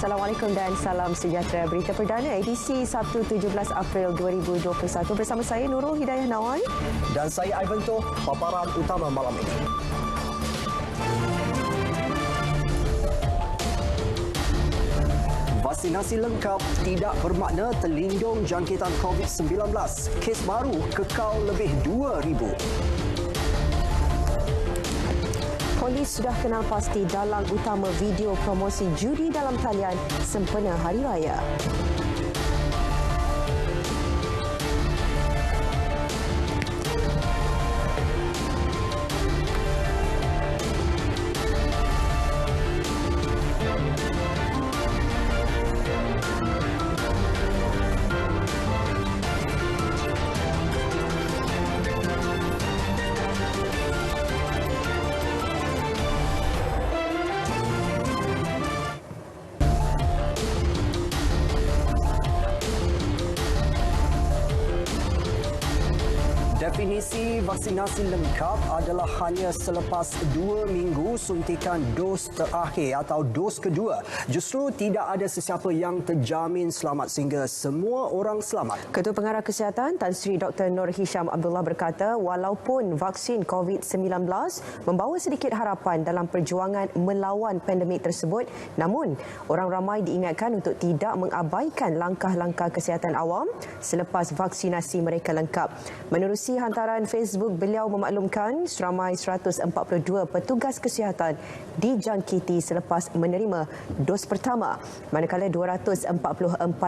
Assalamualaikum dan salam sejahtera. Berita perdana edisi Sabtu 17 April 2021 bersama saya Nurul Hidayah Nawan dan saya Ivan Toh. Paparan utama malam ini. Vaksinasi lengkap tidak bermakna terlindung jangkitan COVID-19. Kes baru kekal lebih 2,000. Polis sudah kenal pasti dalang utama video promosi judi dalam talian sempena Hari Raya. Definisi vaksinasi lengkap adalah hanya selepas 2 minggu suntikan dos terakhir atau dos kedua. Justru tidak ada sesiapa yang terjamin selamat sehingga semua orang selamat. Ketua Pengarah Kesihatan Tan Sri Dr. Nur Hisham Abdullah berkata, walaupun vaksin COVID-19 membawa sedikit harapan dalam perjuangan melawan pandemik tersebut, namun orang ramai diingatkan untuk tidak mengabaikan langkah-langkah kesihatan awam selepas vaksinasi mereka lengkap. Menerusi hantaran Facebook, beliau memaklumkan seramai 142 petugas kesihatan dijangkiti selepas menerima dos pertama, manakala 244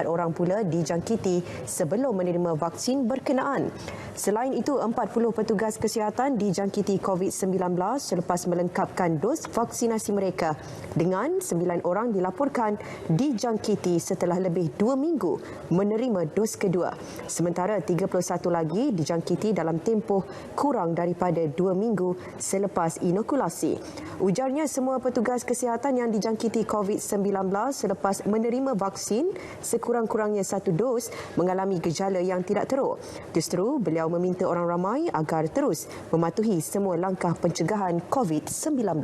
orang pula dijangkiti sebelum menerima vaksin berkenaan. Selain itu, 40 petugas kesihatan dijangkiti COVID-19 selepas melengkapkan dos vaksinasi mereka, dengan 9 orang dilaporkan dijangkiti setelah lebih 2 minggu menerima dos kedua. Sementara 31 lagi dijangkiti dalam tempoh kurang daripada 2 minggu selepas inokulasi. Ujarnya, semua petugas kesihatan yang dijangkiti COVID-19 selepas menerima vaksin sekurang-kurangnya 1 dos mengalami gejala yang tidak teruk. Justru beliau meminta orang ramai agar terus mematuhi semua langkah pencegahan COVID-19.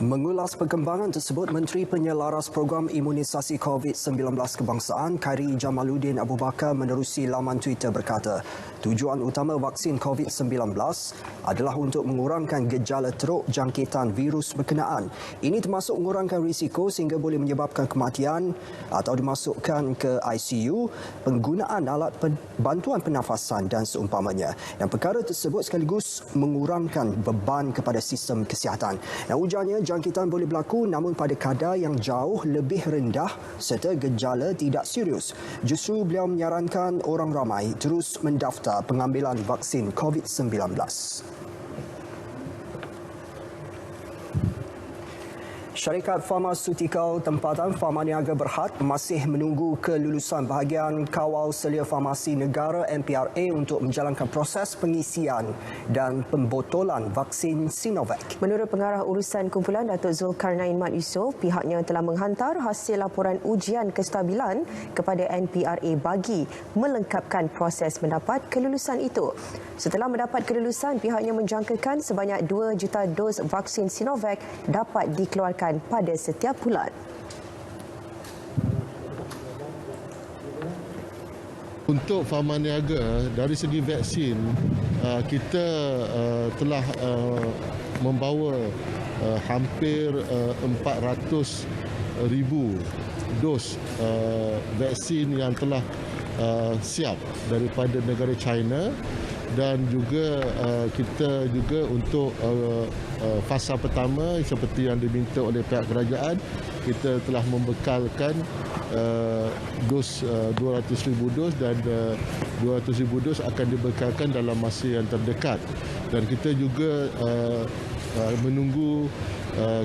Mengulas perkembangan tersebut, Menteri Penyelaras Program Imunisasi COVID-19 Kebangsaan Khairi Jamaluddin Abu Bakar menerusi laman Twitter berkata, tujuan utama vaksin COVID-19 adalah untuk mengurangkan gejala teruk jangkitan virus berkenaan. Ini termasuk mengurangkan risiko sehingga boleh menyebabkan kematian atau dimasukkan ke ICU, penggunaan alat bantuan pernafasan dan seumpamanya. Dan perkara tersebut sekaligus mengurangkan beban kepada sistem kesihatan. Dan ujarnya, jangkitan boleh berlaku namun pada kadar yang jauh lebih rendah serta gejala tidak serius. Justru beliau menyarankan orang ramai terus mendaftar pengambilan vaksin COVID-19. Syarikat Farmasutikal Tempatan Pharmaniaga Berhad masih menunggu kelulusan bahagian Kawal Selia Farmasi Negara MPRA untuk menjalankan proses pengisian dan pembotolan vaksin Sinovac. Menurut Pengarah Urusan Kumpulan Datuk Zulkarnain Mat Yusof, pihaknya telah menghantar hasil laporan ujian kestabilan kepada NPRA bagi melengkapkan proses mendapat kelulusan itu. Setelah mendapat kelulusan, pihaknya menjangkakan sebanyak 2 juta dos vaksin Sinovac dapat dikeluarkan pada setiap bulan. Untuk Pharmaniaga, dari segi vaksin, kita telah membawa hampir 400,000 dos vaksin yang telah siap daripada negara China, dan juga kita juga untuk fasa pertama seperti yang diminta oleh pihak kerajaan, kita telah membekalkan dos 200,000 dos dan 200,000 dos akan dibekalkan dalam masa yang terdekat. Dan kita juga menunggu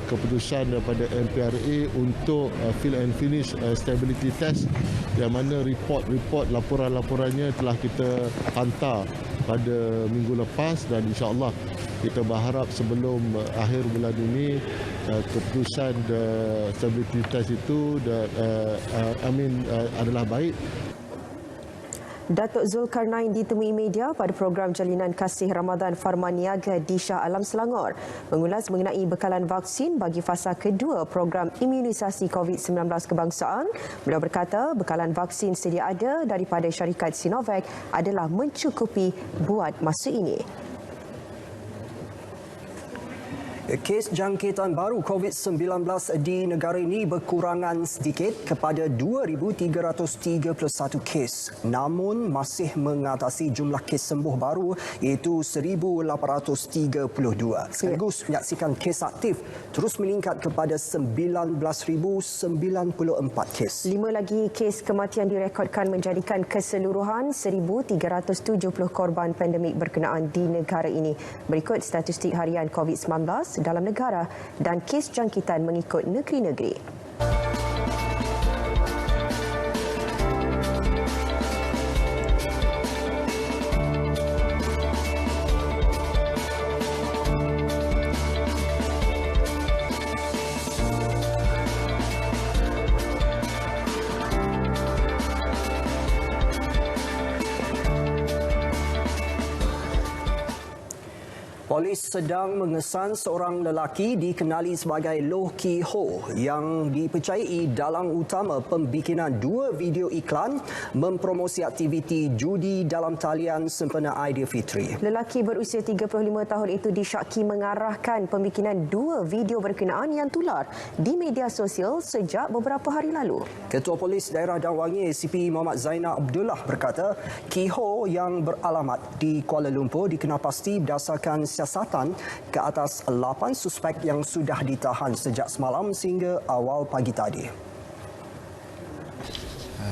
keputusan daripada MPRA untuk fill and finish stability test, yang mana report laporan-laporannya telah kita hantar pada minggu lepas, dan insya-Allah kita berharap sebelum akhir bulan ini keputusan stability test itu adalah baik. Datuk Zulkarnain ditemui media pada program Jalinan Kasih Ramadan Farman Niaga di Shah Alam Selangor mengulas mengenai bekalan vaksin bagi fasa kedua program imunisasi COVID-19 kebangsaan. Beliau berkata bekalan vaksin sedia ada daripada syarikat Sinovac adalah mencukupi buat masa ini. Kes jangkitan baru COVID-19 di negara ini berkurangan sedikit kepada 2,331 kes. Namun masih mengatasi jumlah kes sembuh baru iaitu 1,832. Sekaligus menyaksikan kes aktif terus meningkat kepada 19,094 kes. 5 lagi kes kematian direkodkan menjadikan keseluruhan 1,370 korban pandemik berkenaan di negara ini. Berikut statistik harian COVID-19 dalam negara dan kes jangkitan mengikut negeri-negeri. Polis sedang mengesan seorang lelaki dikenali sebagai Loh Ki Ho yang dipercayai dalang utama pembikinan 2 video iklan mempromosi aktiviti judi dalam talian sempena Aidilfitri. Lelaki berusia 35 tahun itu disyaki mengarahkan pembikinan 2 video berkenaan yang tular di media sosial sejak beberapa hari lalu. Ketua Polis Daerah Dan Wangi ACP Muhammad Zainal Abdullah berkata, Ki Ho yang beralamat di Kuala Lumpur dikenal pasti berdasarkan siasatan ke atas 8 suspek yang sudah ditahan sejak semalam sehingga awal pagi tadi.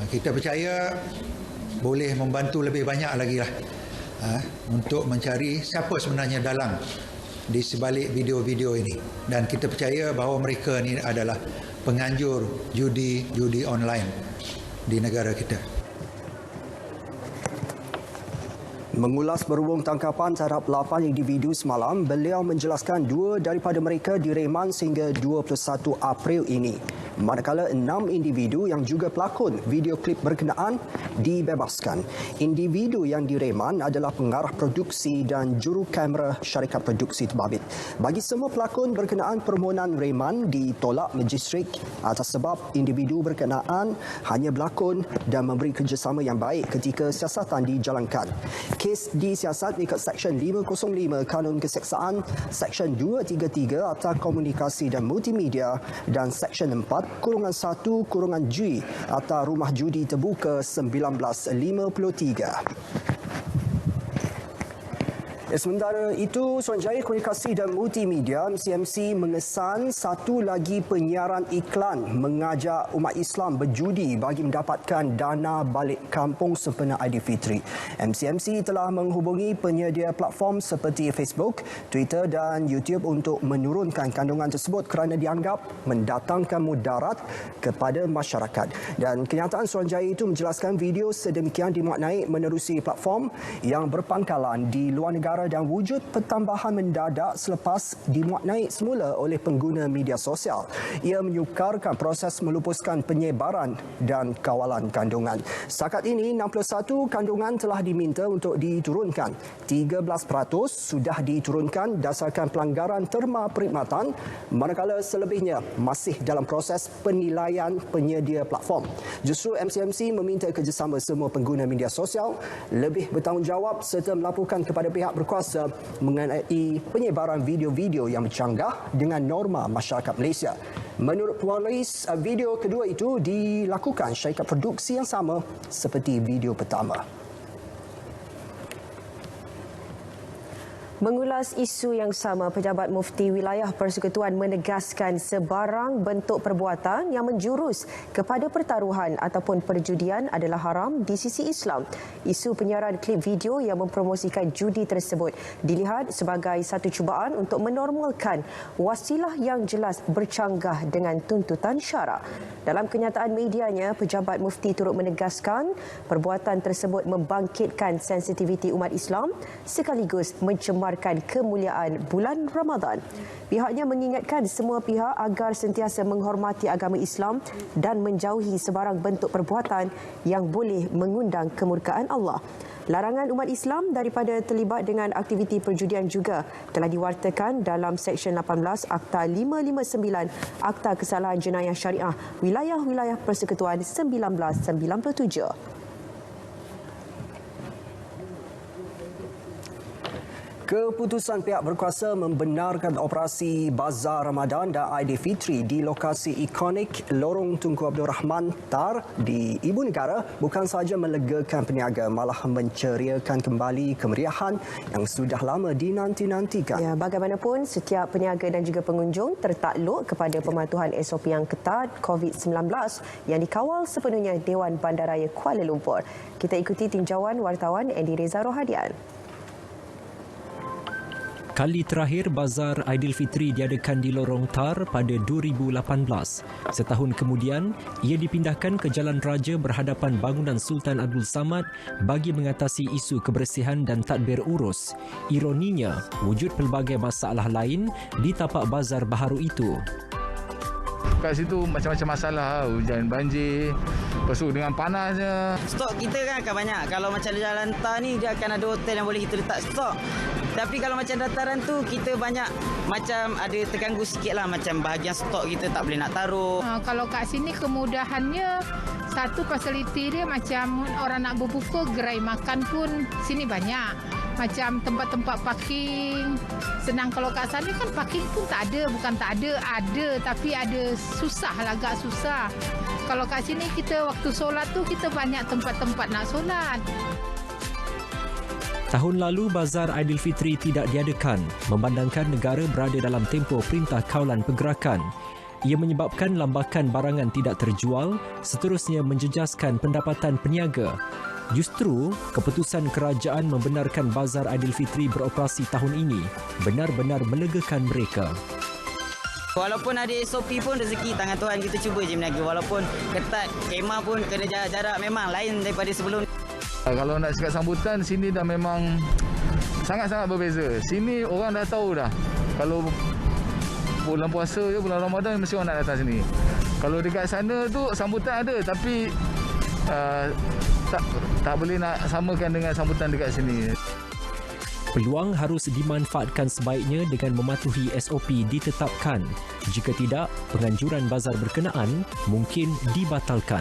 Kita percaya boleh membantu lebih banyak lagi lah untuk mencari siapa sebenarnya dalang di sebalik video-video ini. Dan kita percaya bahawa mereka ni adalah penganjur judi online di negara kita. Mengulas berhubung tangkapan terhadap 8 individu semalam, beliau menjelaskan 2 daripada mereka direman sehingga 21 April ini. Manakala 6 individu yang juga pelakon video klip berkenaan dibebaskan. Individu yang direman adalah pengarah produksi dan juru kamera syarikat produksi terbabit. Bagi semua pelakon berkenaan permohonan reman ditolak Majistrik atas sebab individu berkenaan hanya berlakon dan memberi kerjasama yang baik ketika siasatan dijalankan. Kes disiasat mengikut Seksyen 505 Kanun Keseksaan, Seksyen 233 Akta Komunikasi dan Multimedia dan Seksyen 4/1/G Akta Rumah Judi Terbuka 1953. Sementara itu, Suruhanjaya Komunikasi dan Multimedia MCMC mengesan satu lagi penyiaran iklan mengajak umat Islam berjudi bagi mendapatkan dana balik kampung sempena Aidilfitri. MCMC telah menghubungi penyedia platform seperti Facebook, Twitter dan YouTube untuk menurunkan kandungan tersebut kerana dianggap mendatangkan mudarat kepada masyarakat. Dan kenyataan Suruhanjaya itu menjelaskan video sedemikian dimuat naik menerusi platform yang berpangkalan di luar negara dan wujud pertambahan mendadak selepas dimuat naik semula oleh pengguna media sosial. Ia menyukarkan proses melupuskan penyebaran dan kawalan kandungan. Setakat ini, 61 kandungan telah diminta untuk diturunkan. 13% sudah diturunkan dasarkan pelanggaran terma perkhidmatan, manakala selebihnya masih dalam proses penilaian penyedia platform. Justru MCMC meminta kerjasama semua pengguna media sosial lebih bertanggungjawab serta melaporkan kepada pihak berkuasa mengenai penyebaran video-video yang bercanggah dengan norma masyarakat Malaysia. Menurut polis, video kedua itu dilakukan syarikat produksi yang sama seperti video pertama. Mengulas isu yang sama, Pejabat Mufti Wilayah Persekutuan menegaskan sebarang bentuk perbuatan yang menjurus kepada pertaruhan ataupun perjudian adalah haram di sisi Islam. Isu penyiaran klip video yang mempromosikan judi tersebut dilihat sebagai satu cubaan untuk menormalkan wasilah yang jelas bercanggah dengan tuntutan syarak. Dalam kenyataan medianya, Pejabat Mufti turut menegaskan perbuatan tersebut membangkitkan sensitiviti umat Islam sekaligus mencemar menggemarkan kemuliaan bulan Ramadan. Pihaknya mengingatkan semua pihak agar sentiasa menghormati agama Islam dan menjauhi sebarang bentuk perbuatan yang boleh mengundang kemurkaan Allah. Larangan umat Islam daripada terlibat dengan aktiviti perjudian juga telah diwartakan dalam Seksyen 18 Akta 559 Akta Kesalahan Jenayah Syariah Wilayah-Wilayah Persekutuan 1997. Keputusan pihak berkuasa membenarkan operasi Bazar Ramadan dan Aidilfitri di lokasi ikonik Lorong Tunku Abdul Rahman TAR di Ibu Negara bukan sahaja melegakan peniaga, malah menceriakan kembali kemeriahan yang sudah lama dinanti-nantikan. Ya, bagaimanapun, setiap peniaga dan juga pengunjung tertakluk kepada pematuhan SOP yang ketat COVID-19 yang dikawal sepenuhnya Dewan Bandaraya Kuala Lumpur. Kita ikuti tinjauan wartawan Andy Reza Rohadian. Kali terakhir Bazar Aidilfitri diadakan di Lorong TAR pada 2018. Setahun kemudian, ia dipindahkan ke Jalan Raja berhadapan bangunan Sultan Abdul Samad bagi mengatasi isu kebersihan dan tadbir urus. Ironinya, wujud pelbagai masalah lain di tapak bazar baharu itu. Kat situ macam-macam masalah, hujan banjir, lepas tu dengan panasnya. Stok kita kan akan banyak. Kalau macam jalan TAR ni, dia akan ada hotel yang boleh kita letak stok. Tapi kalau macam dataran tu, kita banyak macam ada terganggu sikit lah. Macam bahagian stok kita tak boleh nak taruh. Kalau kat sini kemudahannya, satu fasiliti dia macam orang nak berbuka, gerai makan pun sini banyak. Macam tempat-tempat parking. Senang kalau kat sana kan parking pun tak ada. Bukan tak ada, ada. Tapi ada susah lah, agak susah. Kalau kat sini kita waktu solat tu kita banyak tempat-tempat nak solat. Tahun lalu, Bazar Aidilfitri tidak diadakan, memandangkan negara berada dalam tempoh Perintah Kawalan Pergerakan. Ia menyebabkan lambakan barangan tidak terjual, seterusnya menjejaskan pendapatan peniaga. Justru, keputusan kerajaan membenarkan Bazar Aidilfitri beroperasi tahun ini benar-benar melegakan mereka. Walaupun ada SOP pun rezeki tangan Tuhan, kita cuba je meniaga. Walaupun ketat, kemah pun kena jarak memang lain daripada sebelum. Kalau nak cakap sambutan, sini dah memang sangat-sangat berbeza. Sini orang dah tahu dah. Kalau bulan puasa je, bulan Ramadan, mesti orang nak datang sini. Kalau dekat sana tu sambutan ada, tapi tak boleh nak samakan dengan sambutan dekat sini. Peluang harus dimanfaatkan sebaiknya dengan mematuhi SOP ditetapkan. Jika tidak, penganjuran bazar berkenaan mungkin dibatalkan.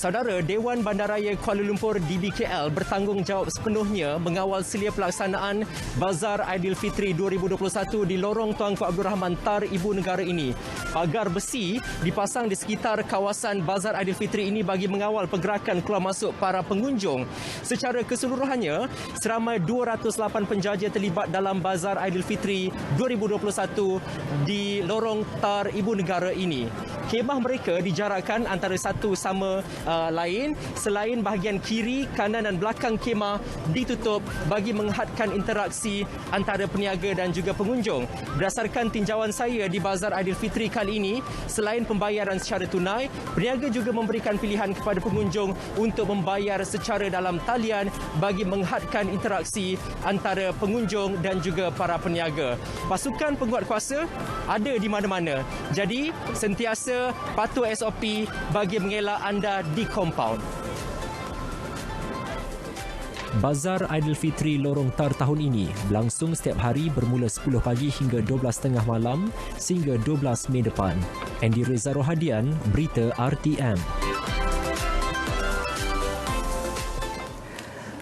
Saudara, Dewan Bandaraya Kuala Lumpur DBKL bertanggungjawab sepenuhnya mengawal selia pelaksanaan Bazar Aidilfitri 2021 di Lorong Tunku Abdul Rahman TAR Ibu Negara ini. Pagar besi dipasang di sekitar kawasan Bazar Aidilfitri ini bagi mengawal pergerakan keluar masuk para pengunjung. Secara keseluruhannya, seramai 208 penjaja terlibat dalam Bazar Aidilfitri 2021 di Lorong TAR Ibu Negara ini. Kemah mereka dijarakkan antara satu sama lain, selain bahagian kiri, kanan dan belakang kemah ditutup bagi menghadkan interaksi antara peniaga dan juga pengunjung. Berdasarkan tinjauan saya di Bazar Aidilfitri kali ini, selain pembayaran secara tunai, peniaga juga memberikan pilihan kepada pengunjung untuk membayar secara dalam talian bagi menghadkan interaksi antara pengunjung dan juga para peniaga. Pasukan penguat kuasa ada di mana-mana. Jadi, sentiasa patuh SOP bagi mengelak anda di kompaun. Bazar Aidilfitri Lorong TAR tahun ini berlangsung setiap hari bermula 10 pagi hingga 12.30 malam sehingga 12 Mei depan. Andy Reza Rohadian, Berita RTM.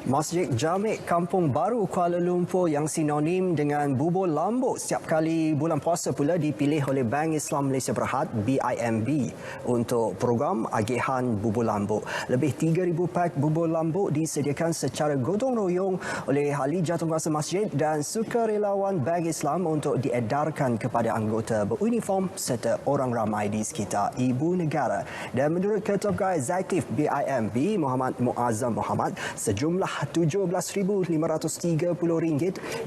Masjid Jamek Kampung Baru Kuala Lumpur yang sinonim dengan bubur lambuk setiap kali bulan puasa pula dipilih oleh Bank Islam Malaysia Berhad BIMB untuk program agihan bubur lambuk. Lebih 3,000 pak bubur lambuk disediakan secara gotong royong oleh ahli jawatankuasa masjid dan sukarelawan Bank Islam untuk diedarkan kepada anggota beruniform serta orang ramai di sekitar Ibu Negara. Dan menurut Ketua Pegawai Eksekutif BIMB Muhammad Muazzam Muhammad, sejumlah RM17,530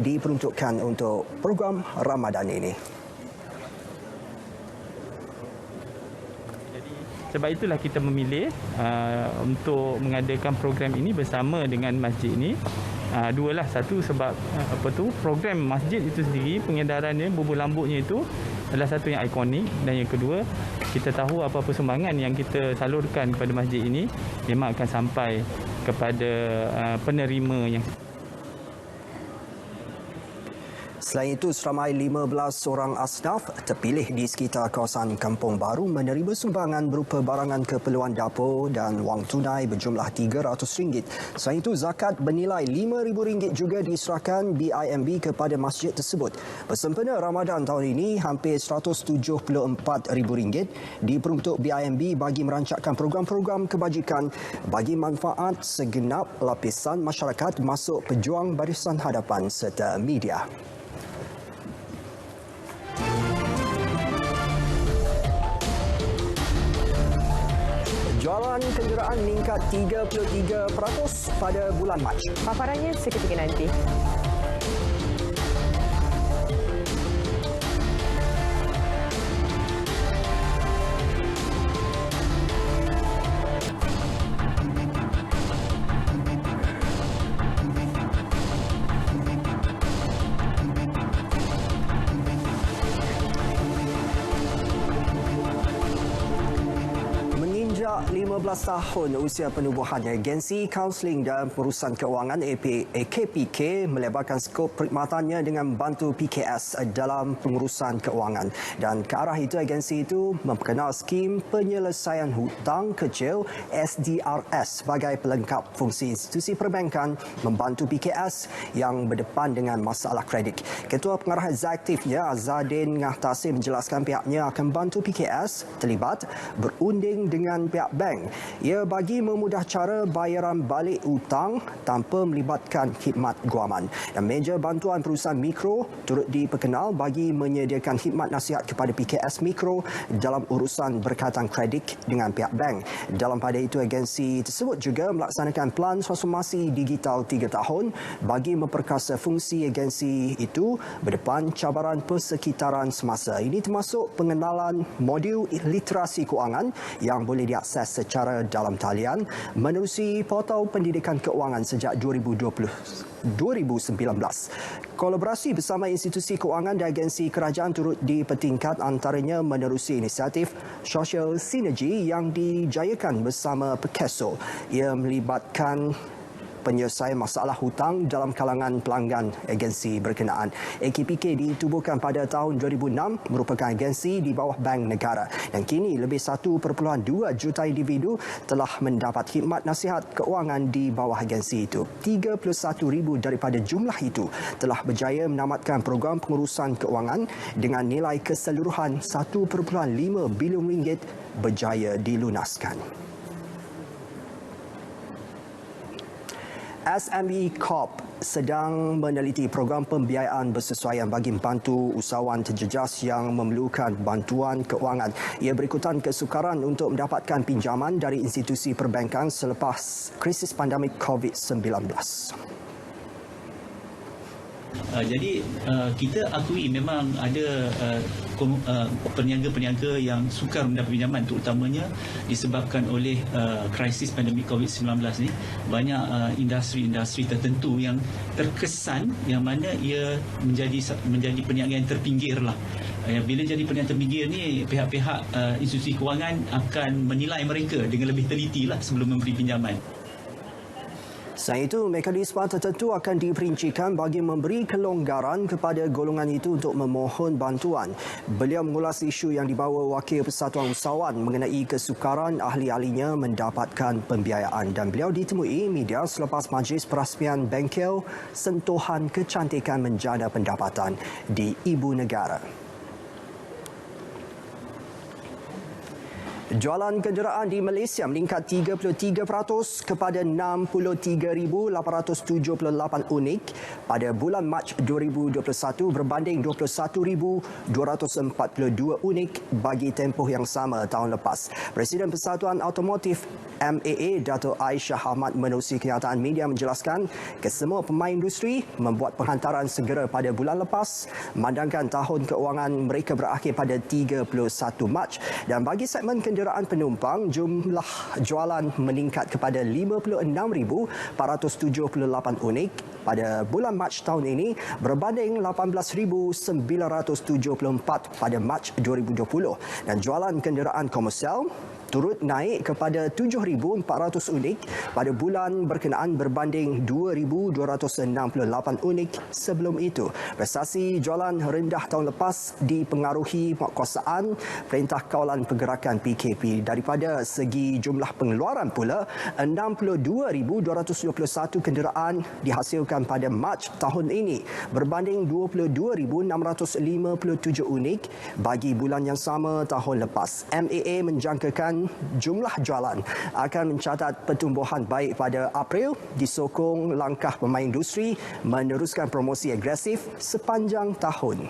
diperuntukkan untuk program Ramadan ini. Sebab itulah kita memilih untuk mengadakan program ini bersama dengan masjid ini Dua lah, satu sebab program masjid itu sendiri, pengedarannya, bubur lambutnya itu adalah satu yang ikonik, dan yang kedua kita tahu apa-apa sumbangan yang kita salurkan kepada masjid ini memang akan sampai kepada penerima yang. Selain itu, seramai 15 orang asnaf terpilih di sekitar kawasan Kampung Baru menerima sumbangan berupa barangan keperluan dapur dan wang tunai berjumlah RM300. Selain itu, zakat bernilai RM5,000 juga diserahkan BIMB kepada masjid tersebut. Bersempena Ramadan tahun ini, hampir RM174,000 diperuntuk BIMB bagi merancangkan program-program kebajikan bagi manfaat segenap lapisan masyarakat, masuk pejuang barisan hadapan serta media. Jualan kenderaan meningkat 33% pada bulan Mac. Paparannya seketika nanti. Sejak 15 tahun usia penubuhannya, Agensi Kaunseling dan Pengurusan Keuangan AKPK melebarkan skop perkhidmatannya dengan membantu PKS dalam pengurusan keuangan. Dan ke arah itu, agensi itu memperkenal skim penyelesaian hutang kecil SDRS sebagai pelengkap fungsi institusi perbankan membantu PKS yang berdepan dengan masalah kredit. Ketua Pengarah Eksekutifnya Azadin Ngah Tassim menjelaskan pihaknya akan membantu PKS terlibat berunding dengan pihak bank. Ia bagi memudah cara bayaran balik hutang tanpa melibatkan khidmat guaman. Dan meja bantuan perusahaan mikro turut diperkenal bagi menyediakan khidmat nasihat kepada PKS mikro dalam urusan berkaitan kredit dengan pihak bank. Dalam pada itu, agensi tersebut juga melaksanakan plan transformasi digital 3 tahun bagi memperkasa fungsi agensi itu berdepan cabaran persekitaran semasa. Ini termasuk pengenalan modul literasi kewangan yang boleh diakses secara dalam talian menerusi portal pendidikan keuangan sejak 2019. Kolaborasi bersama institusi keuangan dan agensi kerajaan turut dipertingkat, antaranya menerusi inisiatif Social Synergy yang dijayakan bersama Perkeso. Ia melibatkan penyelesaian masalah hutang dalam kalangan pelanggan agensi berkenaan. AKPK ditubuhkan pada tahun 2006, merupakan agensi di bawah Bank Negara. Dan kini lebih 1.2 juta individu telah mendapat khidmat nasihat keuangan di bawah agensi itu. 31,000 daripada jumlah itu telah berjaya menamatkan program pengurusan keuangan dengan nilai keseluruhan RM1.5 bilion berjaya dilunaskan. SME Corp sedang meneliti program pembiayaan bersesuaian bagi membantu usahawan terjejas yang memerlukan bantuan keuangan. Ia berikutan kesukaran untuk mendapatkan pinjaman dari institusi perbankan selepas krisis pandemik COVID-19. Jadi kita akui memang ada peniaga-peniaga yang sukar mendapat pinjaman, terutamanya disebabkan oleh krisis pandemik COVID-19 ni. Banyak industri-industri tertentu yang terkesan yang mana ia menjadi peniaga yang terpinggir lah. Bila jadi peniaga terpinggir ni, pihak-pihak institusi kewangan akan menilai mereka dengan lebih teliti lah sebelum memberi pinjaman. Selain itu, mekanisme tertentu akan diperincikan bagi memberi kelonggaran kepada golongan itu untuk memohon bantuan. Beliau mengulas isu yang dibawa Wakil Persatuan Usahawan mengenai kesukaran ahli-ahlinya mendapatkan pembiayaan, dan beliau ditemui media selepas majlis perasmian bengkel sentuhan kecantikan menjana pendapatan di Ibu Negara. Jualan kenderaan di Malaysia meningkat 33% kepada 63,878 unit pada bulan Mac 2021 berbanding 21,242 unit bagi tempoh yang sama tahun lepas. Presiden Persatuan Automotif MAA Dato' Aisyah Ahmad menerusi kenyataan media menjelaskan kesemua pemain industri membuat penghantaran segera pada bulan lepas, memandangkan tahun keuangan mereka berakhir pada 31 Mac, dan bagi segmen kenderaan kenderaan penumpang, jumlah jualan meningkat kepada 56,478 unit pada bulan Mac tahun ini berbanding 18,974 pada Mac 2020 dan jualan kenderaan komersial turut naik kepada 7,400 unit pada bulan berkenaan berbanding 2,268 unit sebelum itu. Prestasi jualan rendah tahun lepas dipengaruhi penguasaan Perintah Kawalan Pergerakan PKP. Daripada segi jumlah pengeluaran pula, 62,221 kenderaan dihasilkan pada Mac tahun ini berbanding 22,657 unit bagi bulan yang sama tahun lepas. MAA menjangkakan jumlah jualan akan mencatat pertumbuhan baik pada April disokong langkah pemain industri meneruskan promosi agresif sepanjang tahun.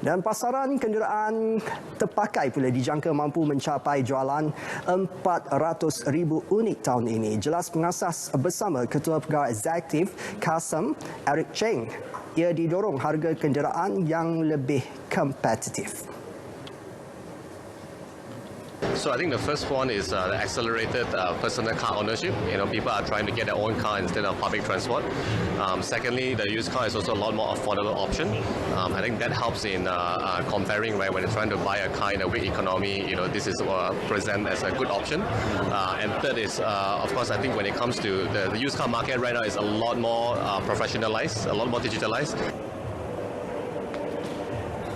Dan pasaran kenderaan terpakai pula dijangka mampu mencapai jualan 400,000 unit tahun ini. Jelas pengasas bersama Ketua Pegawai Eksekutif Kasem, Eric Cheng, ia didorong harga kenderaan yang lebih kompetitif. So I think the first one is the accelerated personal car ownership. People are trying to get their own car instead of public transport. Secondly, the used car is also a lot more affordable option. I think that helps in comparing, right, when you're trying to buy a car in a weak economy. This is present as a good option. And third is, of course, I think when it comes to the used car market right now is a lot more professionalized, a lot more digitalized.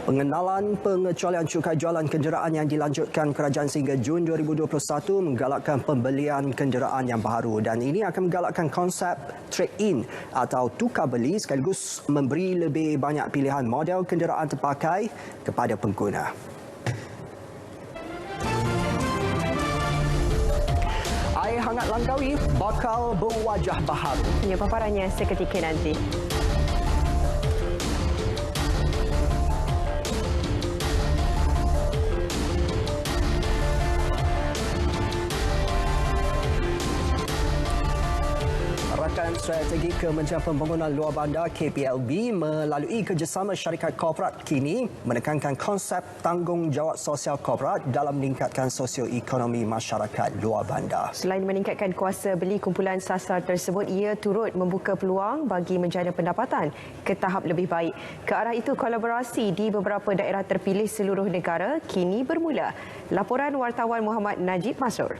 Pengenalan pengecualian cukai jualan kenderaan yang dilanjutkan kerajaan sehingga Jun 2021 menggalakkan pembelian kenderaan yang baru dan ini akan menggalakkan konsep trade-in atau tukar beli sekaligus memberi lebih banyak pilihan model kenderaan terpakai kepada pengguna. Air hangat Langkawi bakal berwajah baharu. Ini paparannya seketika nanti. Rakan Strategi Kementerian Pembangunan Luar Bandar KPLB melalui kerjasama syarikat korporat kini menekankan konsep tanggungjawab sosial korporat dalam meningkatkan sosioekonomi masyarakat luar bandar. Selain meningkatkan kuasa beli kumpulan sasar tersebut, ia turut membuka peluang bagi menjana pendapatan ke tahap lebih baik. Ke arah itu, kolaborasi di beberapa daerah terpilih seluruh negara kini bermula. Laporan wartawan Muhammad Najib Masrur.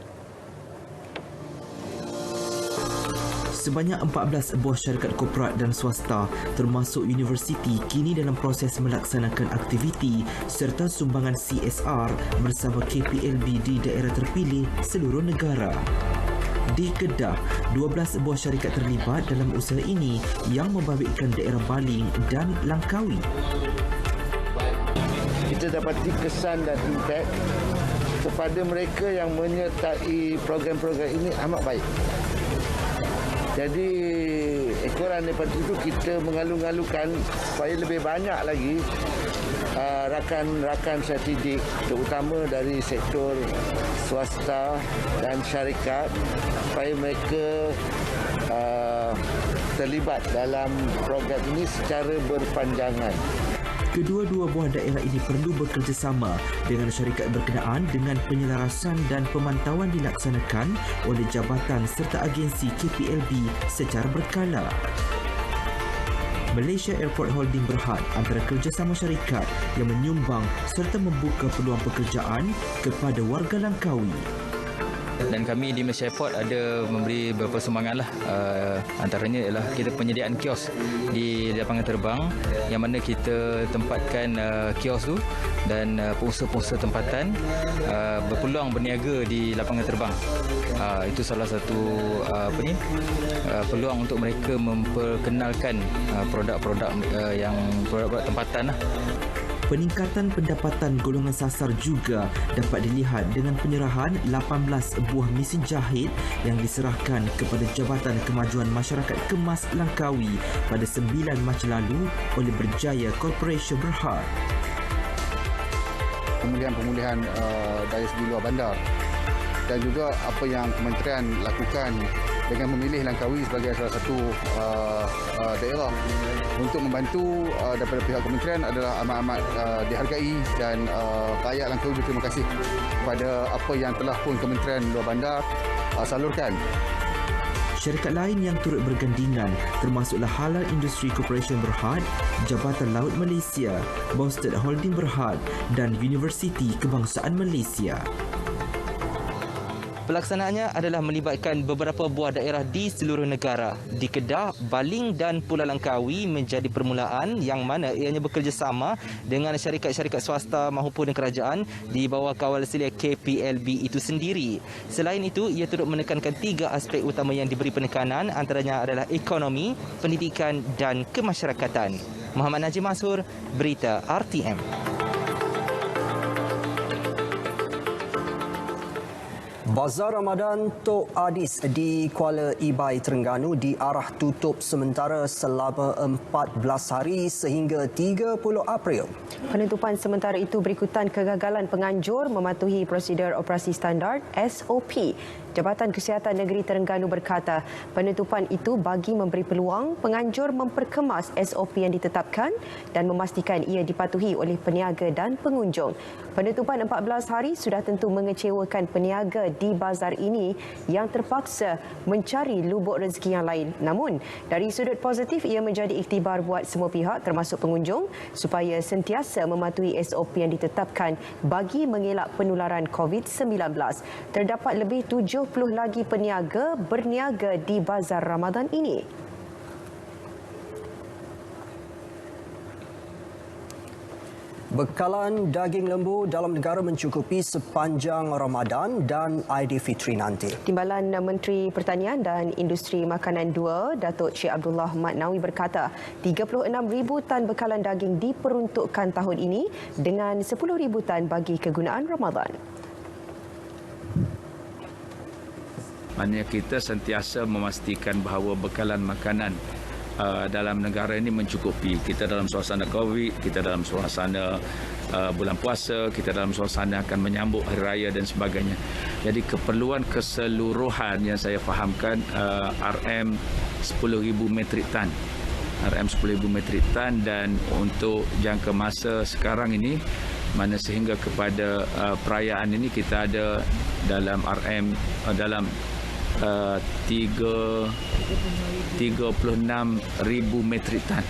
Sebanyak 14 buah syarikat korporat dan swasta termasuk universiti kini dalam proses melaksanakan aktiviti serta sumbangan CSR bersama KPLB di daerah terpilih seluruh negara. Di Kedah, 12 buah syarikat terlibat dalam usaha ini yang membabitkan daerah Baling dan Langkawi. Kita dapati kesan dan impact kepada mereka yang menyertai program-program ini amat baik. Jadi ekoran daripada itu kita mengalu-alukan supaya lebih banyak lagi rakan-rakan strategik terutama dari sektor swasta dan syarikat supaya mereka terlibat dalam program ini secara berpanjangan. Kedua-dua buah daerah ini perlu bekerjasama dengan syarikat berkenaan dengan penyelarasan dan pemantauan dilaksanakan oleh jabatan serta agensi KPLB secara berkala. Malaysia Airport Holding berhad antara kerjasama syarikat yang menyumbang serta membuka peluang pekerjaan kepada warga Langkawi. Dan kami di Malaysia Airport ada memberi beberapa sumbangan lah. Antaranya ialah kita penyediaan kios di lapangan terbang yang mana kita tempatkan kios tu dan pengusaha-pengusaha tempatan berpeluang berniaga di lapangan terbang. Itu salah satu peluang untuk mereka memperkenalkan produk-produk yang produk-produk tempatan lah. Peningkatan pendapatan golongan sasar juga dapat dilihat dengan penyerahan 18 buah mesin jahit yang diserahkan kepada Jabatan Kemajuan Masyarakat Kemas Langkawi pada 9 Mac lalu oleh Berjaya Corporation Berhad. Pemulihan daya segi luar bandar dan juga apa yang kementerian lakukan dengan memilih Langkawi sebagai salah satu daerah untuk membantu daripada pihak kementerian adalah amat-amat dihargai dan rakyat Langkawi berterima kasih kepada apa yang telah pun Kementerian Luar Bandar salurkan. Syarikat lain yang turut bergandingan termasuklah Halal Industry Corporation Berhad, Jabatan Laut Malaysia, Boston Holding Berhad dan Universiti Kebangsaan Malaysia. Pelaksanaannya adalah melibatkan beberapa buah daerah di seluruh negara. Di Kedah, Baling dan Pulau Langkawi menjadi permulaan yang mana ianya bekerjasama dengan syarikat-syarikat swasta maupun kerajaan di bawah kawal selia KPLB itu sendiri. Selain itu, ia turut menekankan 3 aspek utama yang diberi penekanan, antaranya adalah ekonomi, pendidikan dan kemasyarakatan. Muhammad Najim Masur, Berita RTM. Bazar Ramadan Tok Adis di Kuala Ibai, Terengganu diarah tutup sementara selama 14 hari sehingga 30 April. Penutupan sementara itu berikutan kegagalan penganjur mematuhi prosedur operasi standard SOP. Jabatan Kesihatan Negeri Terengganu berkata, penutupan itu bagi memberi peluang penganjur memperkemas SOP yang ditetapkan dan memastikan ia dipatuhi oleh peniaga dan pengunjung. Penutupan 14 hari sudah tentu mengecewakan peniaga di bazar ini yang terpaksa mencari lubuk rezeki yang lain. Namun, dari sudut positif ia menjadi iktibar buat semua pihak termasuk pengunjung supaya sentiasa mematuhi SOP yang ditetapkan bagi mengelak penularan COVID-19. Terdapat lebih 70 lagi peniaga berniaga di bazar Ramadan ini. Bekalan daging lembu dalam negara mencukupi sepanjang Ramadan dan Aidilfitri nanti. Timbalan Menteri Pertanian dan Industri Makanan 2, Datuk Cik Abdullah Maknawi berkata, 36,000 tan bekalan daging diperuntukkan tahun ini dengan 10,000 tan bagi kegunaan Ramadan. Maknanya kita sentiasa memastikan bahawa bekalan makanan dalam negara ini mencukupi. Kita dalam suasana COVID, kita dalam suasana bulan puasa, kita dalam suasana akan menyambut hari raya dan sebagainya. Jadi keperluan keseluruhan yang saya fahamkan RM 10,000 metrik tan. RM 10,000 metrik tan dan untuk jangka masa sekarang ini mana sehingga kepada perayaan ini kita ada dalam RM dalam 36,000 metrik tan.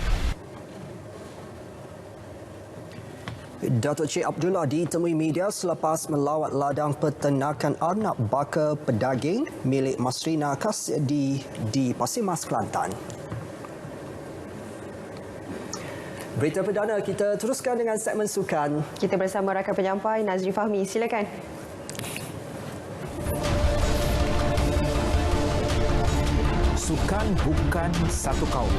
Datuk Cik Abdullah ditemui media selepas melawat ladang peternakan arnab baka pedaging milik Masrina Kasdi di Pasir Mas, Kelantan. Berita perdana, kita teruskan dengan segmen sukan. Kita bersama rakan penyampai Nazri Fahmi. Silakan. Sukan bukan satu kaum.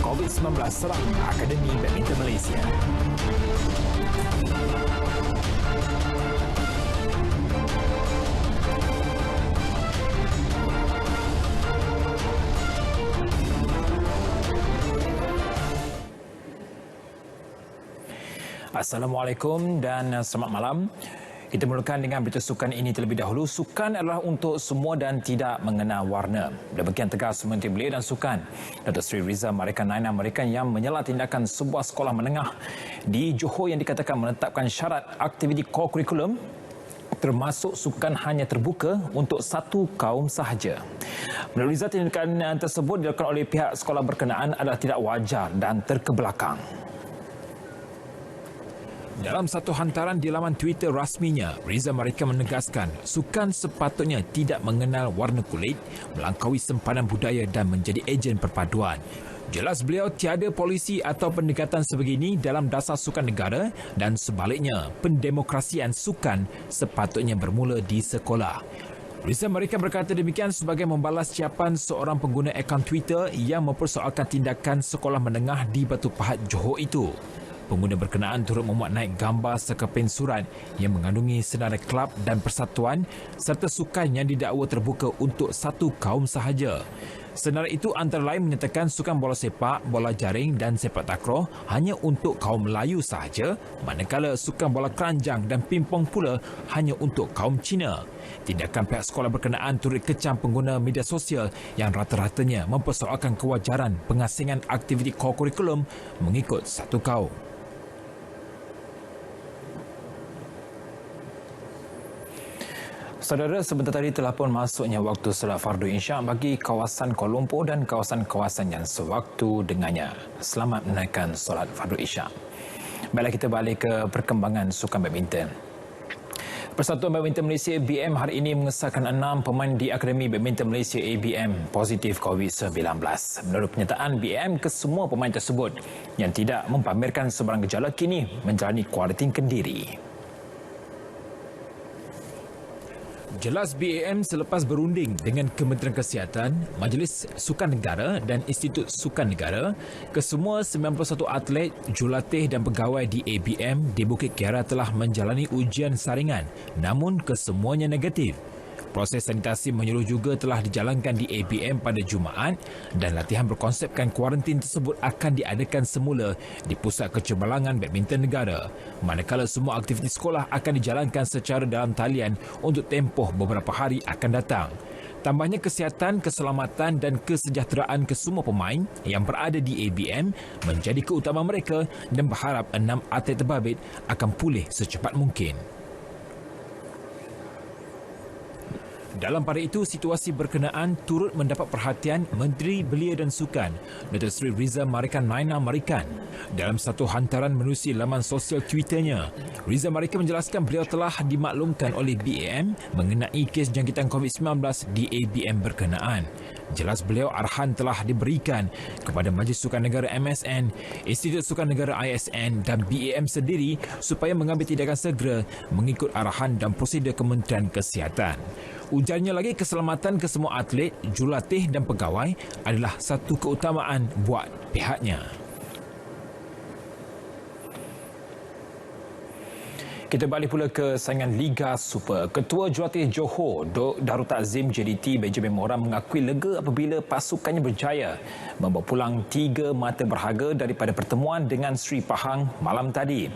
COVID-19 serang Akademi Badminton Malaysia. Assalamualaikum dan selamat malam. Kita mulakan dengan berita sukan ini terlebih dahulu. Sukan adalah untuk semua dan tidak mengenal warna. Demikian tegas Menteri Belia dan Sukan, Datuk Seri Rizal Marikan Naina Marikan yang menyela tindakan sebuah sekolah menengah di Johor yang dikatakan menetapkan syarat aktiviti core kurikulum termasuk sukan hanya terbuka untuk satu kaum sahaja. Menurut Rizal, tindakan tersebut dilakukan oleh pihak sekolah berkenaan adalah tidak wajar dan terkebelakang. Dalam satu hantaran di laman Twitter rasminya, Rizal Marikan menegaskan sukan sepatutnya tidak mengenal warna kulit, melangkaui sempadan budaya dan menjadi ejen perpaduan. Jelas beliau tiada polisi atau pendekatan sebegini dalam dasar sukan negara dan sebaliknya, pendemokrasian sukan sepatutnya bermula di sekolah. Rizal Marikan berkata demikian sebagai membalas ciapan seorang pengguna akaun Twitter yang mempersoalkan tindakan sekolah menengah di Batu Pahat, Johor itu. Pengguna berkenaan turut memuat naik gambar sekeping surat yang mengandungi senarai kelab dan persatuan serta sukan yang didakwa terbuka untuk satu kaum sahaja. Senarai itu antara lain menyatakan sukan bola sepak, bola jaring dan sepak takraw hanya untuk kaum Melayu sahaja, manakala sukan bola keranjang dan pingpong pula hanya untuk kaum Cina. Tindakan pihak sekolah berkenaan turut kecam pengguna media sosial yang rata-ratanya mempersoalkan kewajaran pengasingan aktiviti kurikulum mengikut satu kaum. Saudara, sebentar tadi telah pun masuknya waktu solat fardu Isyak bagi kawasan Kuala Lumpur dan kawasan-kawasan yang sewaktu dengannya. Selamat menunaikan solat fardu Isyak. Baiklah, kita balik ke perkembangan sukan badminton. Persatuan Badminton Malaysia ABM hari ini mengesahkan 6 pemain di Akademi Badminton Malaysia ABM positif COVID-19. Menurut pernyataan BM, kesemua pemain tersebut yang tidak mempamerkan sebarang gejala kini menjalani kuarantin kendiri. Jelas BAM selepas berunding dengan Kementerian Kesihatan, Majlis Sukan Negara dan Institut Sukan Negara, kesemua 91 atlet, jurulatih dan pegawai di ABM di Bukit Kiara telah menjalani ujian saringan, namun kesemuanya negatif. Proses sanitasi menyeluruh juga telah dijalankan di ABM pada Jumaat dan latihan berkonsepkan kuarantin tersebut akan diadakan semula di Pusat Kecemerlangan Badminton Negara. Manakala semua aktiviti sekolah akan dijalankan secara dalam talian untuk tempoh beberapa hari akan datang. Tambahnya, kesihatan, keselamatan dan kesejahteraan kesemua pemain yang berada di ABM menjadi keutamaan mereka dan berharap 6 atlet terbabit akan pulih secepat mungkin. Dalam pada itu, situasi berkenaan turut mendapat perhatian Menteri Belia dan Sukan, Dr. Sri Riza Marikan Naina Marikan. Dalam satu hantaran menerusi laman sosial Twitternya, Riza Marikan menjelaskan beliau telah dimaklumkan oleh BAM mengenai kes jangkitan COVID-19 di ABM berkenaan. Jelas beliau arahan telah diberikan kepada Majlis Sukan Negara MSN, Institut Sukan Negara ISN dan BAM sendiri supaya mengambil tindakan segera mengikut arahan dan prosedur Kementerian Kesihatan. Ujarnya lagi, keselamatan kesemua atlet, jurulatih dan pegawai adalah satu keutamaan buat pihaknya. Kita balik pula ke saingan Liga Super. Ketua Jurulatih Johor, Darul Takzim JDT Benjamin Mora mengakui lega apabila pasukannya berjaya membawa pulang 3 mata berharga daripada pertemuan dengan Sri Pahang malam tadi.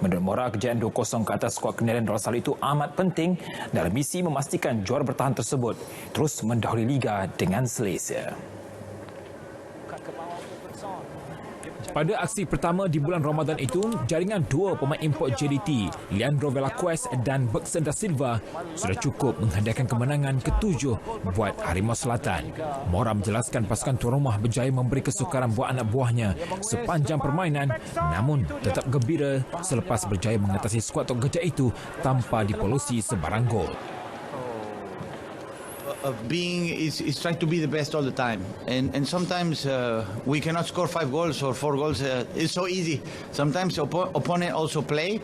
Menurut Mora, kejayaan 2-0 ke atas skuad Kenyalan Darussalam itu amat penting dalam misi memastikan juara bertahan tersebut terus mendahului Liga dengan selesa. Pada aksi pertama di bulan Ramadan itu, jaringan 2 pemain import JDT, Leandro Velasquez dan Bergson da Silva, sudah cukup menghandarkan kemenangan ke-7 buat Harimau Selatan. Mora menjelaskan pasukan tuan rumah berjaya memberi kesukaran buat anak buahnya sepanjang permainan, namun tetap gembira selepas berjaya mengatasi skuad Tok Gajah itu tanpa dipolusi sebarang gol. Is trying to be the best all the time, and sometimes we cannot score 5 goals or 4 goals. It's so easy. Sometimes opponent also play.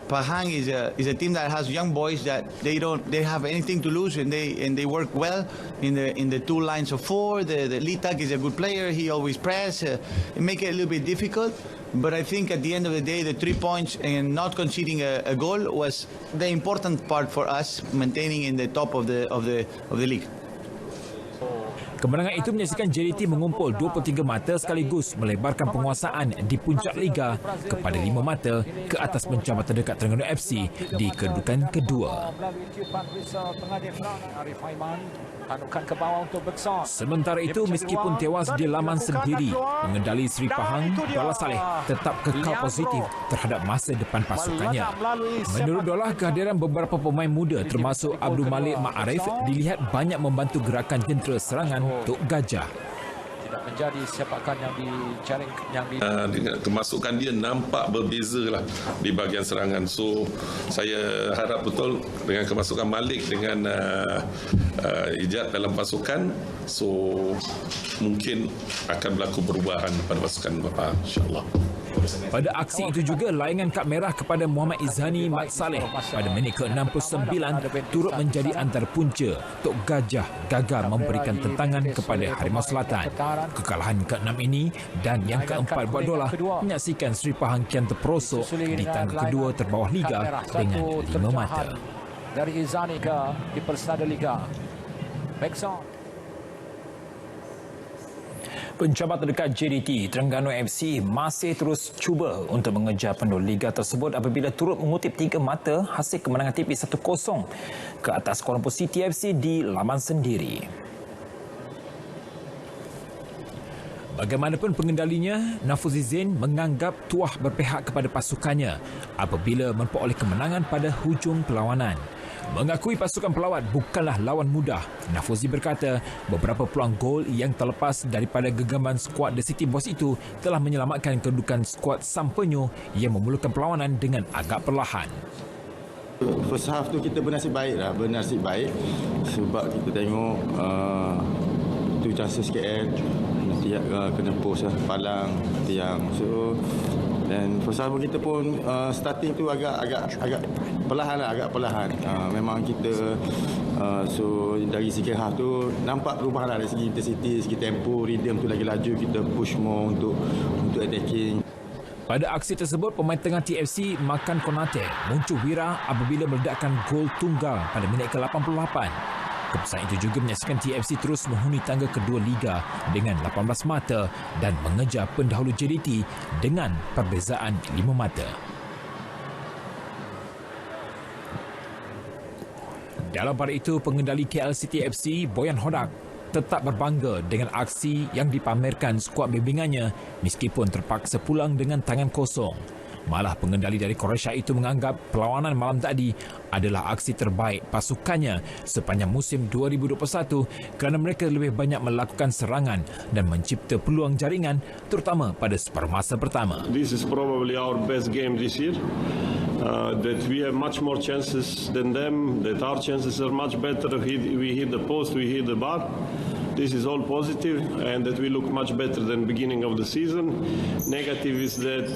Pahang is a team that has young boys that they have anything to lose, and they work well in the 2 lines of 4. The Litak is a good player. He always press. It make it a little bit difficult. But I think at the end of the day, the 3 points and not conceding a goal was the important part for us, maintaining in the top of the league. Kemenangan itu menyaksikan JDT mengumpul 23 mata sekaligus melebarkan penguasaan di puncak Liga kepada 5 mata ke atas pencabang terdekat Terengganu FC di kedudukan kedua. Sementara itu, meskipun tewas di laman sendiri, mengendali Sri Pahang, Dola Saleh tetap kekal positif terhadap masa depan pasukannya. Menurut Dola, kehadiran beberapa pemain muda termasuk Abdul Malik Ma'arif dilihat banyak membantu gerakan jentera serangan Tok Gajah. Tidak menjadi sepakan yang dijaring kemasukan dia nampak berbeza lah di bahagian serangan. So saya harap betul dengan kemasukan Malik dengan Ijat dalam pasukan, so mungkin akan berlaku perubahan pada pasukan Pahang, insya-Allah. Pada aksi itu juga, layangan kad merah kepada Muhammad Izhani Mat Saleh pada minit ke-69 turut menjadi antara punca Tok Gajah gagal memberikan tentangan kepada Harimau Selatan. Kekalahan ke-6 ini dan yang ke-4 buat Dola menyaksikan Sri Pahang kian terperosok di tangga kedua terbawah Liga dengan 5 mata. Dari Izhani ke di Persada Liga. Bekson. Pencabar terdekat JDT, Terengganu FC masih terus cuba untuk mengejar penuh liga tersebut apabila turut mengutip 3 mata hasil kemenangan tipis 1-0 ke atas Kuala Lumpur City FC di laman sendiri. Bagaimanapun pengendalinya, Nafuzi Zain menganggap tuah berpihak kepada pasukannya apabila memperoleh kemenangan pada hujung perlawanan. Mengakui pasukan pelawat bukanlah lawan mudah, Nafuzi berkata beberapa peluang gol yang terlepas daripada genggaman skuad The City Boys itu telah menyelamatkan kedudukan skuad Sampenyo yang memulakan perlawanan dengan agak perlahan. First half tu kita bernasib baik sebab kita tengok tu chances KL tiap kena post lah, palang tiang. So dan first half kita pun starting tu agak perlahan. Memang kita so dari second half tu nampak perubahan lah dari segi intensity, segi tempo, rhythm tu lagi laju, kita push more untuk attacking. Pada aksi tersebut, pemain tengah TFC Makan Konate muncul wira apabila meledakkan gol tunggal pada minit ke-88. Keputusan itu juga menyaksikan TFC terus menghuni tangga kedua Liga dengan 18 mata dan mengejar pendahulu JDT dengan perbezaan 5 mata. Dalam pada itu, pengendali KL City FC, Boyan Hodak, tetap berbangga dengan aksi yang dipamerkan skuad bimbingannya meskipun terpaksa pulang dengan tangan kosong. Malah pengendali dari Croatia itu menganggap perlawanan malam tadi adalah aksi terbaik pasukannya sepanjang musim 2021 kerana mereka lebih banyak melakukan serangan dan mencipta peluang jaringan terutama pada separuh masa pertama. This is probably our best game this year. That we have much more chances than them, that our chances are much better. We hit the post, we hit the bar. This is all positive and that we look much better than beginning of the season. Negative is that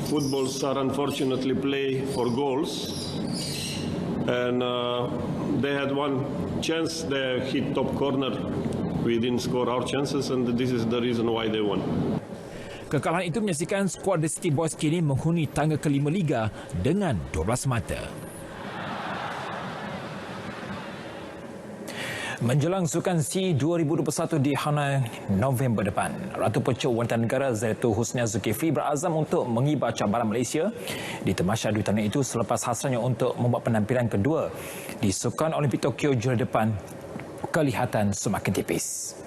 footballs are unfortunately play for goals. And they had one chance, they hit top corner. We didn't score our chances and this is the reason why they won. Kekalahan itu menyaksikan skuad The City Boys kini menghuni tangga kelima Liga dengan 12 mata. Menjelang Sukan C 2021 di Hanoi November depan, Ratu Pecuk Wanita Negara Zaidatul Husnia Zulkifli berazam untuk mengibar cabaran Malaysia di Tamasya Duitana itu selepas hasratnya untuk membuat penampilan kedua di Sukan Olimpik Tokyo Julai depan kelihatan semakin tipis.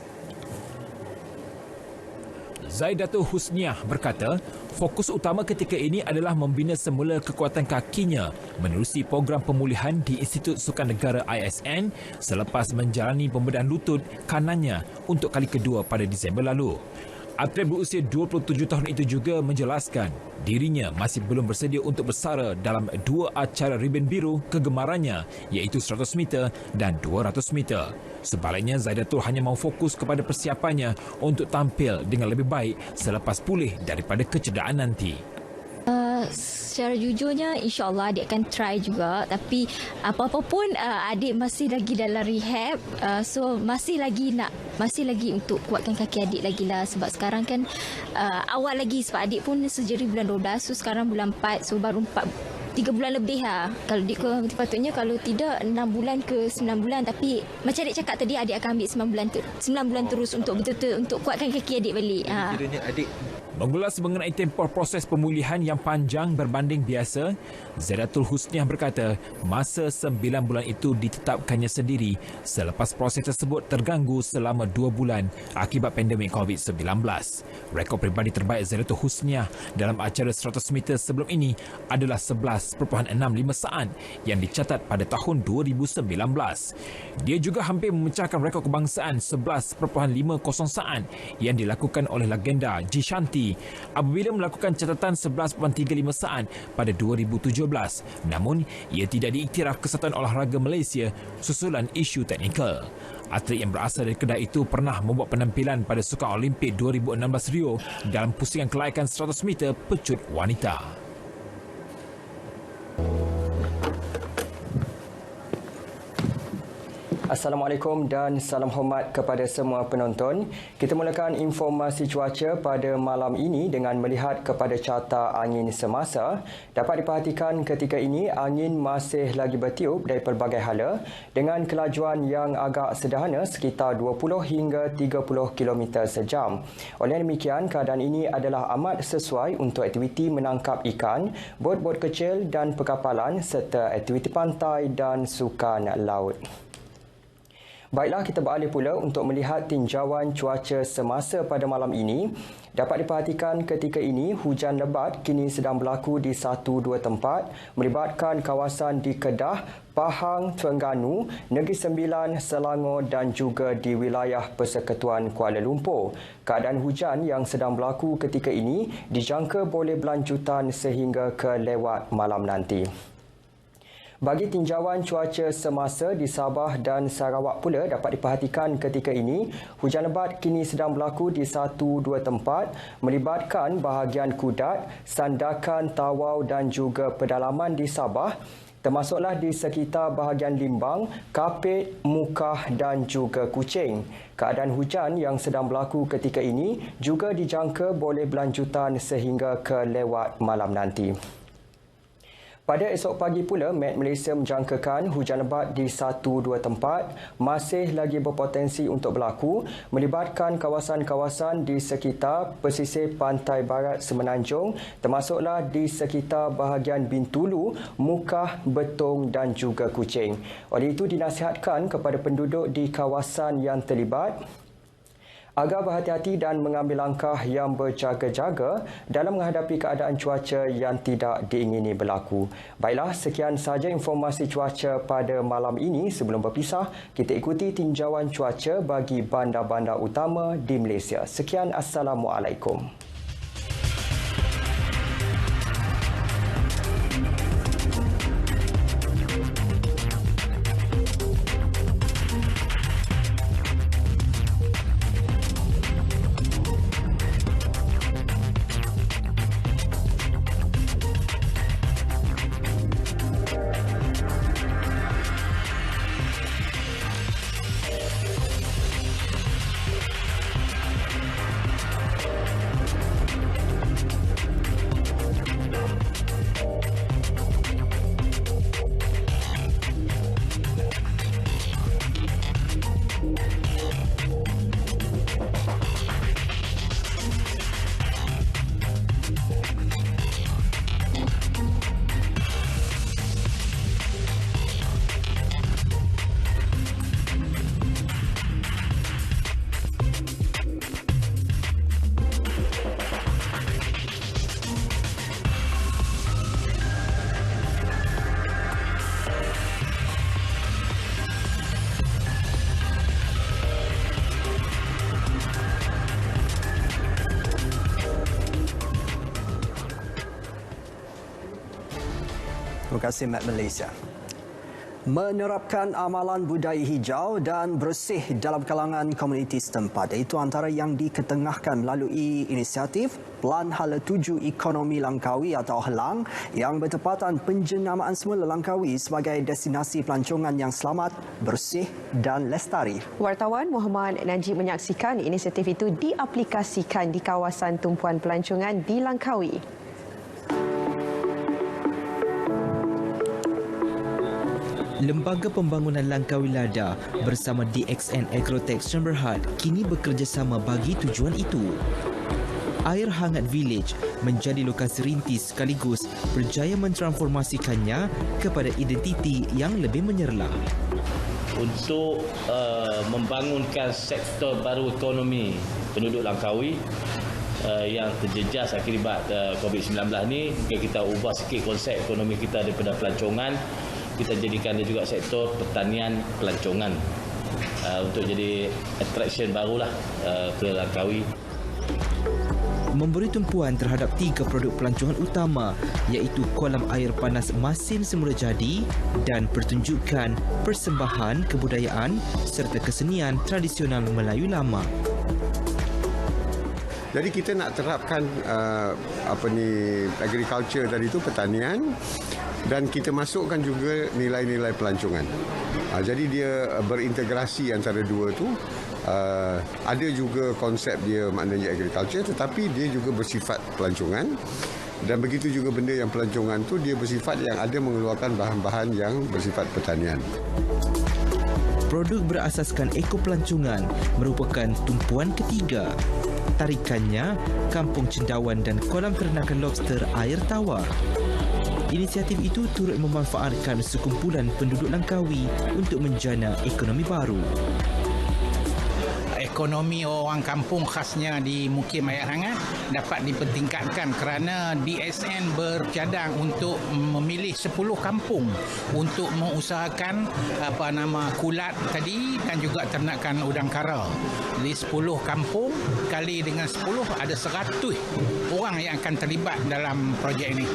Zaidatul Husniah berkata, fokus utama ketika ini adalah membina semula kekuatan kakinya menerusi program pemulihan di Institut Sukan Negara ISN selepas menjalani pembedahan lutut kanannya untuk kali kedua pada Disember lalu. Atlet berusia 27 tahun itu juga menjelaskan dirinya masih belum bersedia untuk bersara dalam 2 acara ribbon biru kegemarannya iaitu 100 meter dan 200 meter. Sebaliknya, Zaidatul hanya mahu fokus kepada persiapannya untuk tampil dengan lebih baik selepas pulih daripada kecederaan nanti. Secara jujurnya, insyaAllah adik akan try juga. Tapi apa-apa pun adik masih lagi dalam rehab. So masih lagi untuk kuatkan kaki adik lagi lah. Sebab sekarang kan awal lagi sebab adik pun surgery bulan 12. So sekarang bulan 4. So baru 3 bulan lebih lah. Kalau patutnya kalau tidak 6 bulan ke 9 bulan. Tapi macam adik cakap tadi, adik akan ambil 9 bulan terus untuk betul-betul untuk kuatkan kaki adik balik. Kiranya adik mengulas mengenai tempoh proses pemulihan yang panjang berbanding biasa, Zaidatul Husniah berkata masa 9 bulan itu ditetapkannya sendiri selepas proses tersebut terganggu selama 2 bulan akibat pandemik COVID-19. Rekod peribadi terbaik Zaidatul Husniah dalam acara 100 meter sebelum ini adalah 11.65 saat yang dicatat pada tahun 2019. Dia juga hampir memecahkan rekod kebangsaan 11.50 saat yang dilakukan oleh legenda Ji Shanti apabila melakukan catatan 11.35 saat pada 2017. Namun, ia tidak diiktiraf Kesatuan Olahraga Malaysia susulan isu teknikal. Atlet yang berasal dari Kedah itu pernah membuat penampilan pada Sukan Olimpik 2016 Rio dalam pusingan kelayakan 100 meter pecut wanita. Assalamualaikum dan salam hormat kepada semua penonton. Kita mulakan informasi cuaca pada malam ini dengan melihat kepada carta angin semasa. Dapat diperhatikan ketika ini angin masih lagi bertiup dari pelbagai hala dengan kelajuan yang agak sederhana sekitar 20 hingga 30 km sejam. Oleh demikian, keadaan ini adalah amat sesuai untuk aktiviti menangkap ikan, bot-bot kecil dan perkapalan serta aktiviti pantai dan sukan laut. Baiklah, kita beralih pula untuk melihat tinjauan cuaca semasa pada malam ini. Dapat diperhatikan ketika ini hujan lebat kini sedang berlaku di 1-2 tempat melibatkan kawasan di Kedah, Pahang, Terengganu, Negeri Sembilan, Selangor dan juga di wilayah Persekutuan Kuala Lumpur. Keadaan hujan yang sedang berlaku ketika ini dijangka boleh berlanjutan sehingga ke lewat malam nanti. Bagi tinjauan cuaca semasa di Sabah dan Sarawak pula dapat diperhatikan ketika ini, hujan lebat kini sedang berlaku di 1-2 tempat melibatkan bahagian Kudat, Sandakan, Tawau dan juga pedalaman di Sabah, termasuklah di sekitar bahagian Limbang, Kapit, Mukah dan juga Kuching. Keadaan hujan yang sedang berlaku ketika ini juga dijangka boleh berlanjutan sehingga ke lewat malam nanti. Pada esok pagi pula, Met Malaysia menjangkakan hujan lebat di 1-2 tempat masih lagi berpotensi untuk berlaku melibatkan kawasan-kawasan di sekitar pesisir pantai barat Semenanjung termasuklah di sekitar bahagian Bintulu, Mukah, Betong dan juga Kuching. Oleh itu dinasihatkan kepada penduduk di kawasan yang terlibat agar berhati-hati dan mengambil langkah yang berjaga-jaga dalam menghadapi keadaan cuaca yang tidak diingini berlaku. Baiklah, sekian sahaja informasi cuaca pada malam ini. Sebelum berpisah, kita ikuti tinjauan cuaca bagi bandar-bandar utama di Malaysia. Sekian, Assalamualaikum. Terima kasih, Met Malaysia. Menerapkan amalan budaya hijau dan bersih dalam kalangan komuniti setempat itu antara yang diketengahkan melalui inisiatif Pelan Hala Tuju Ekonomi Langkawi atau HELANG yang bertepatan penjenamaan semula Langkawi sebagai destinasi pelancongan yang selamat, bersih dan lestari. Wartawan Muhammad Najib menyaksikan inisiatif itu diaplikasikan di kawasan tumpuan pelancongan di Langkawi. Lembaga Pembangunan Langkawi Lada bersama DXN Agrotech Sdn Bhd kini bekerjasama bagi tujuan itu. Air Hangat Village menjadi lokasi rintis sekaligus berjaya mentransformasikannya kepada identiti yang lebih menyerlah. Untuk membangunkan sektor baru ekonomi penduduk Langkawi yang terjejas akibat COVID-19 ni, kita ubah sikit konsep ekonomi kita daripada pelancongan, kita jadikan dia juga sektor pertanian pelancongan untuk jadi attraction barulah ke Langkawi. Memberi tumpuan terhadap 3 produk pelancongan utama iaitu kolam air panas Masin Semula Jadi dan pertunjukan persembahan kebudayaan serta kesenian tradisional Melayu lama. Jadi kita nak terapkan agriculture tadi itu, pertanian, dan kita masukkan juga nilai-nilai pelancongan. Jadi dia berintegrasi antara dua tu. Ada juga konsep dia maknanya agriculture, tetapi dia juga bersifat pelancongan. Dan begitu juga benda yang pelancongan tu dia bersifat yang ada mengeluarkan bahan-bahan yang bersifat pertanian. Produk berasaskan ekopelancongan merupakan tumpuan ketiga. Tarikannya, Kampung Cendawan dan Kolam Ternakan Lobster Air Tawar. Inisiatif itu turut memanfaatkan sekumpulan penduduk Langkawi untuk menjana ekonomi baru. Ekonomi orang kampung khasnya di Mukim Ayat Hangat dapat dipertingkatkan kerana DSN bercadang untuk memilih 10 kampung untuk mengusahakan kulat tadi dan juga ternakan udang kara. Di 10 kampung kali dengan 10 ada 100 orang yang akan terlibat dalam projek ini.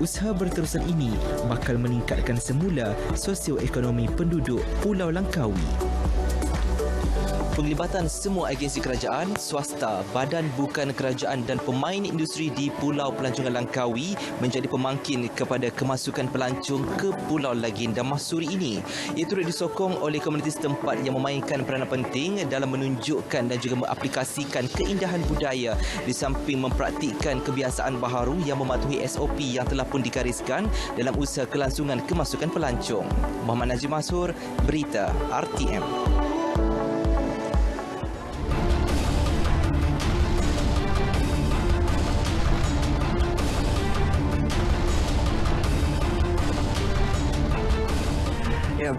Usaha berterusan ini bakal meningkatkan semula sosioekonomi penduduk Pulau Langkawi. Penglibatan semua agensi kerajaan, swasta, badan bukan kerajaan dan pemain industri di Pulau Pelancongan Langkawi menjadi pemangkin kepada kemasukan pelancong ke Pulau Lagin dan Masuri ini. Ia turut disokong oleh komuniti setempat yang memainkan peranan penting dalam menunjukkan dan juga mengaplikasikan keindahan budaya di samping mempraktikkan kebiasaan baharu yang mematuhi SOP yang telah pun digariskan dalam usaha kelangsungan kemasukan pelancong. Muhammad Najib Mashur, Berita RTM.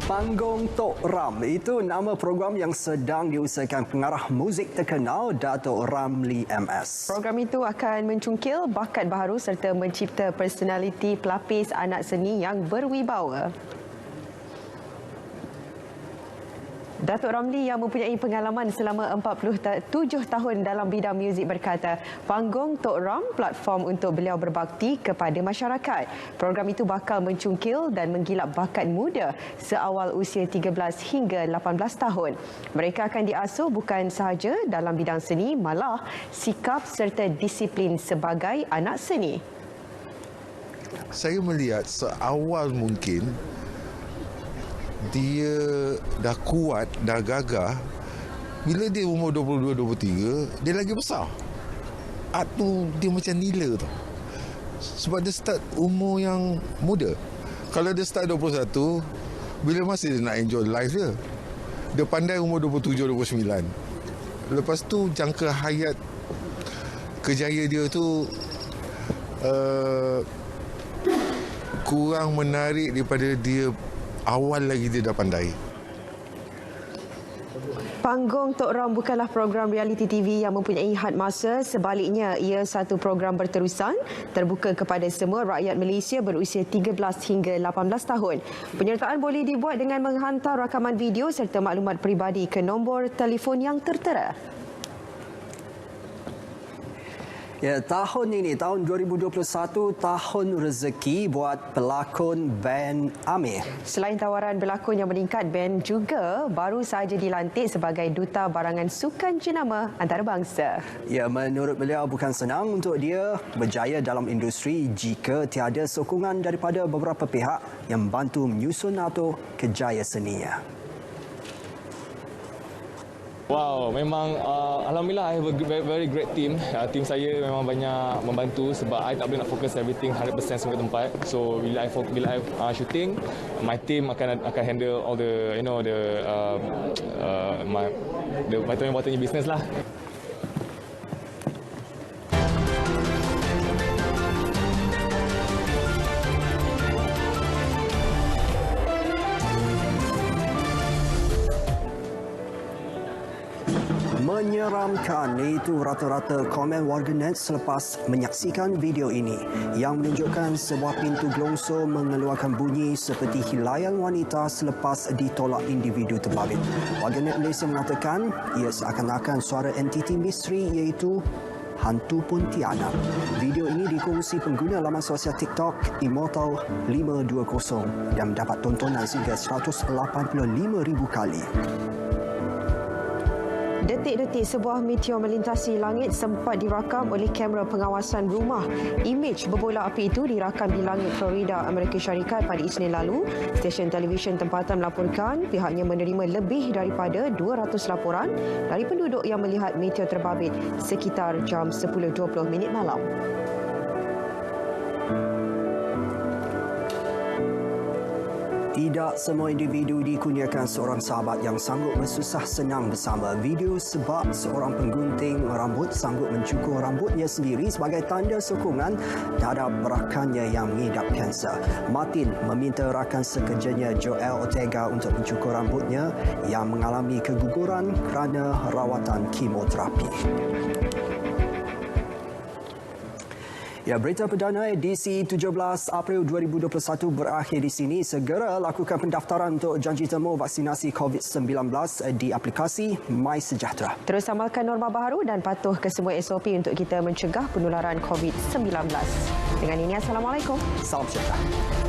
Panggung Tok Ram itu nama program yang sedang diusahakan pengarah muzik terkenal Datuk Ramli MS. Program itu akan mencungkil bakat baharu serta mencipta personaliti pelapis anak seni yang berwibawa. Datuk Ramli yang mempunyai pengalaman selama 47 tahun dalam bidang muzik berkata, Panggung Tok Ram platform untuk beliau berbakti kepada masyarakat. Program itu bakal mencungkil dan menggilap bakat muda seawal usia 13 hingga 18 tahun. Mereka akan diasuh bukan sahaja dalam bidang seni, malah sikap serta disiplin sebagai anak seni. Saya melihat seawal mungkin dia dah kuat, dah gagah. Bila dia umur 22-23, dia lagi besar. Art tu dia macam nila tu. Sebab dia start umur yang muda. Kalau dia start 21, bila masih dia nak enjoy life dia. Dia pandai umur 27-29. Lepas tu jangka hayat kejayaan dia tu kurang menarik daripada dia awal lagi dia dah pandai. Panggung Tok Ram bukanlah program reality TV yang mempunyai had masa. Sebaliknya, ia satu program berterusan terbuka kepada semua rakyat Malaysia berusia 13 hingga 18 tahun. Penyertaan boleh dibuat dengan menghantar rakaman video serta maklumat peribadi ke nombor telefon yang tertera. Ya, tahun ini, tahun 2021, tahun rezeki buat pelakon band Amir. Selain tawaran berlakon yang meningkat, band juga baru sahaja dilantik sebagai Duta Barangan Sukan Jenama Antarabangsa. Ya, menurut beliau bukan senang untuk dia berjaya dalam industri jika tiada sokongan daripada beberapa pihak yang membantu menyusun atau kejaya seninya. Wow, memang alhamdulillah I have a very great team. Team saya memang banyak membantu sebab I tak boleh nak fokus everything 100% semua tempat. So bila I shooting, my team akan handle all the the bottom business lah. Menyeramkan, itu rata-rata komen warganet selepas menyaksikan video ini yang menunjukkan sebuah pintu gelongso mengeluarkan bunyi seperti hilayan wanita selepas ditolak individu terbabit. Warganet Malaysia mengatakan ia seakan-akan suara entiti misteri iaitu hantu Pontianak. Video ini dikongsi pengguna laman sosial TikTok Immortal520 dan mendapat tontonan sehingga 185,000 kali. Detik-detik sebuah meteor melintasi langit sempat dirakam oleh kamera pengawasan rumah. Imej berbola api itu dirakam di langit Florida, Amerika Syarikat pada Isnin lalu. Stesen televisyen tempatan melaporkan pihaknya menerima lebih daripada 200 laporan dari penduduk yang melihat meteor terbabit sekitar jam 10.20 malam. Tidak semua individu dikurniakan seorang sahabat yang sanggup bersusah senang bersama. Video sebab seorang penggunting rambut sanggup mencukur rambutnya sendiri sebagai tanda sokongan terhadap rakannya yang mengidap kanser. Martin meminta rakan sekerjanya Joel Ortega untuk mencukur rambutnya yang mengalami keguguran kerana rawatan kemoterapi. Ya, berita perdana edisi 17 April 2021 berakhir di sini. Segera lakukan pendaftaran untuk janji temu vaksinasi COVID-19 di aplikasi MySejahtera. Terus amalkan norma baharu dan patuh ke semua SOP untuk kita mencegah penularan COVID-19. Dengan ini, Assalamualaikum. Salam sejahtera.